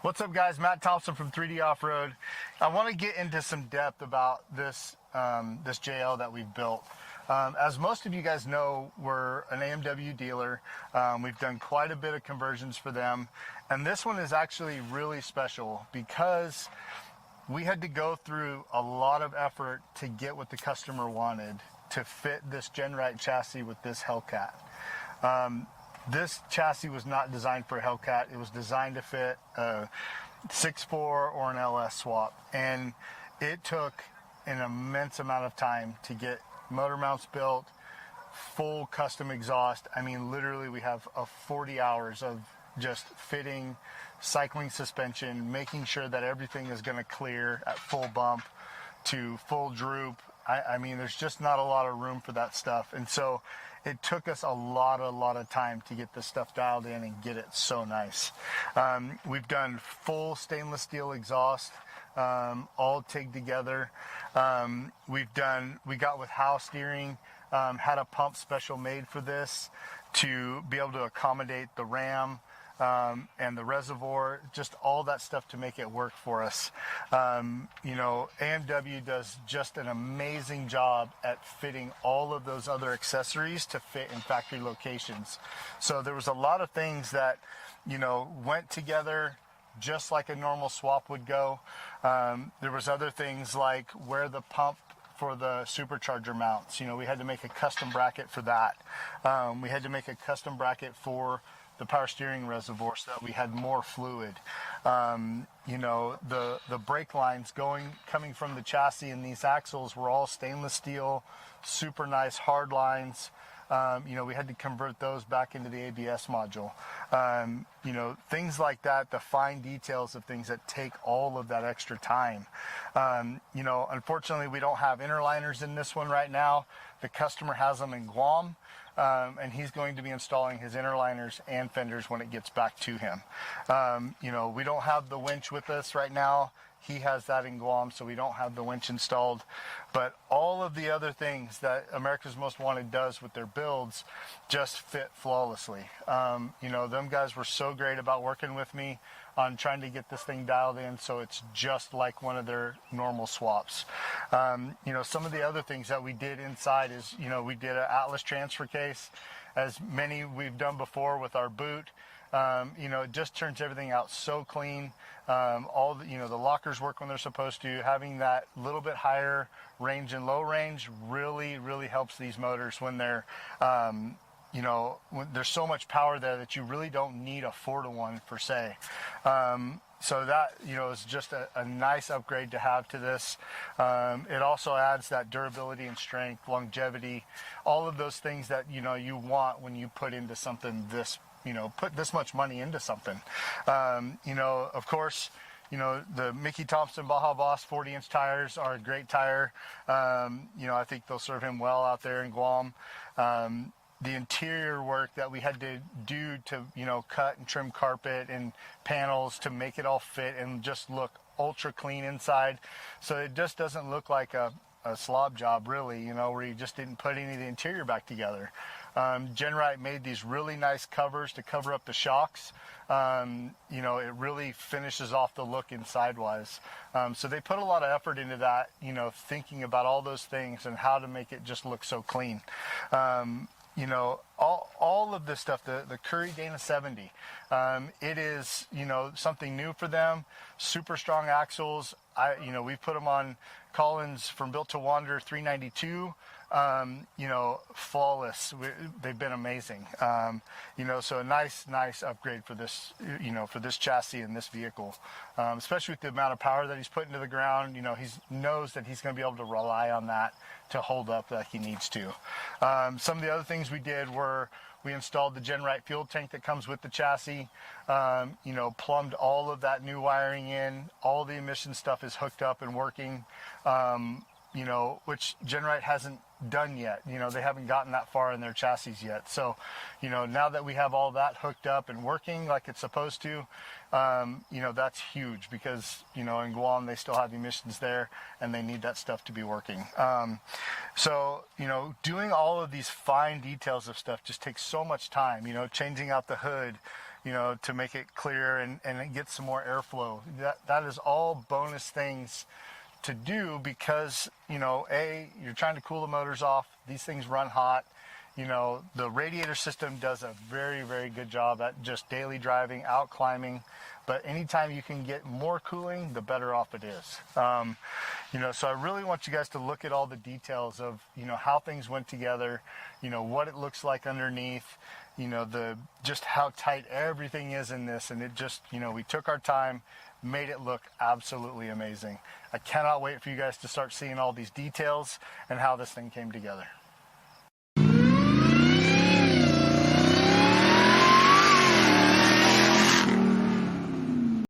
What's up, guys? Matt Thompson from 3D Off-Road. I want to get into some depth about this this JL that we've built. As most of you guys know, we're an AMW dealer. We've done quite a bit of conversions for them, and this one is actually really special because we had to go through a lot of effort to get what the customer wanted to fit this Genright chassis with this Hellcat. This chassis was not designed for a Hellcat. It was designed to fit a 6.4 or an LS swap. And it took an immense amount of time to get motor mounts built, full custom exhaust. I mean, literally we have 40 hours of just fitting, cycling suspension, making sure that everything is going to clear at full bump to full droop. I mean, there's just not a lot of room for that stuff. And so it took us a lot of time to get this stuff dialed in and get it so nice. We've done full stainless steel exhaust, all TIG together. We got with Howe Steering, had a pump special made for this to be able to accommodate the ram and the reservoir, just all that stuff to make it work for us. You know, AMW does just an amazing job at fitting all of those other accessories to fit in factory locations. So there was a lot of things that, you know, went together just like a normal swap would go. There was other things like where the pump for the supercharger mounts. You know, we had to make a custom bracket for that. We had to make a custom bracket for the power steering reservoir so that we had more fluid. You know, the brake lines coming from the chassis and these axles were all stainless steel, super nice hard lines. You know, we had to convert those back into the ABS module. You know, things like that, the fine details of things that take all of that extra time. You know, unfortunately, we don't have interliners in this one right now. The customer has them in Guam. And he's going to be installing his interliners and fenders when it gets back to him. You know, we don't have the winch with us right now. He has that in Guam, so we don't have the winch installed. But all of the other things that America's Most Wanted does with their builds just fit flawlessly. You know, them guys were so great about working with me on trying to get this thing dialed in so it's just like one of their normal swaps. You know, some of the other things that we did inside is, you know, we did an Atlas transfer case, as many we've done before with our boot. You know, it just turns everything out so clean. All the, you know, the lockers work when they're supposed to. Having that little bit higher range and low range really helps these motors when they're you know, when there's so much power there that you really don't need a 4-to-1 per se. So that, you know, is just a nice upgrade to have to this. It also adds that durability and strength, longevity, all of those things that, you know, you want when you put into something this, you know, put this much money into something. You know, of course, you know, the Mickey Thompson Baja Boss 40-inch tires are a great tire. You know, I think they'll serve him well out there in Guam. The interior work that we had to do to, you know, cut and trim carpet and panels to make it all fit and just look ultra clean inside. So it just doesn't look like a slob job, really, you know, where you just didn't put any of the interior back together. Genright made these really nice covers to cover up the shocks. You know, it really finishes off the look inside-wise. So they put a lot of effort into that, you know, thinking about all those things and how to make it just look so clean. You know, all of this stuff, the Currie Dana 70, it is, you know, something new for them. Super strong axles. You know, we put them on Collins from Built to Wander 392. You know, flawless. They've been amazing. You know, so a nice upgrade for this, you know, for this chassis and this vehicle, especially with the amount of power that he's put into the ground. You know, he knows that he's going to be able to rely on that to hold up like he needs to. Some of the other things we did were we installed the Genright fuel tank that comes with the chassis, you know, plumbed all of that new wiring in. All the emission stuff is hooked up and working, you know, which Genright hasn't done yet. You know, they haven't gotten that far in their chassis yet. So, you know, now that we have all that hooked up and working like it's supposed to, you know, that's huge because, you know, in Guam they still have emissions there and they need that stuff to be working. So, you know, doing all of these fine details of stuff just takes so much time, you know, changing out the hood, you know, to make it clear and get some more airflow. That is all bonus things to do because, you know, you're trying to cool the motors off. These things run hot. You know, the radiator system does a very, very good job at just daily driving, out climbing. But anytime you can get more cooling, the better off it is. You know, so I really want you guys to look at all the details of, you know, how things went together, you know, what it looks like underneath, you know, just how tight everything is in this. And it just, you know, we took our time, made it look absolutely amazing. I cannot wait for you guys to start seeing all these details and how this thing came together.